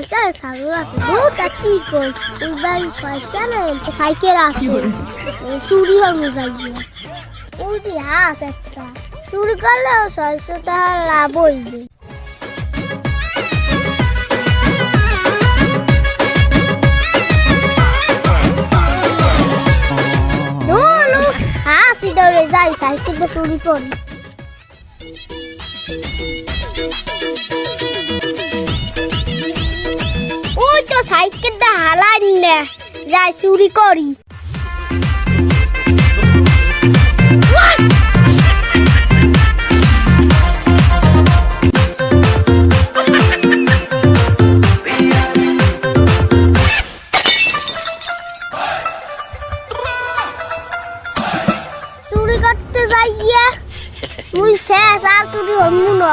পয়সা ছাগল আছে দুটা কি কই ওই বাড়ি পয়সা না সাইকেল আছে চুরি হল মুজাইয়ে ওই দি হাঁস একটা চুরি করলে 600 টাকা লাভ হইবে দোলো হাঁস ইদরে যাই সাইকেলটা চুরি করি ওই তো সাইকেলটা হালান না যাই চুরি করি চুরি করতে যাইয়া মুই শেষ আর চুরি হমু না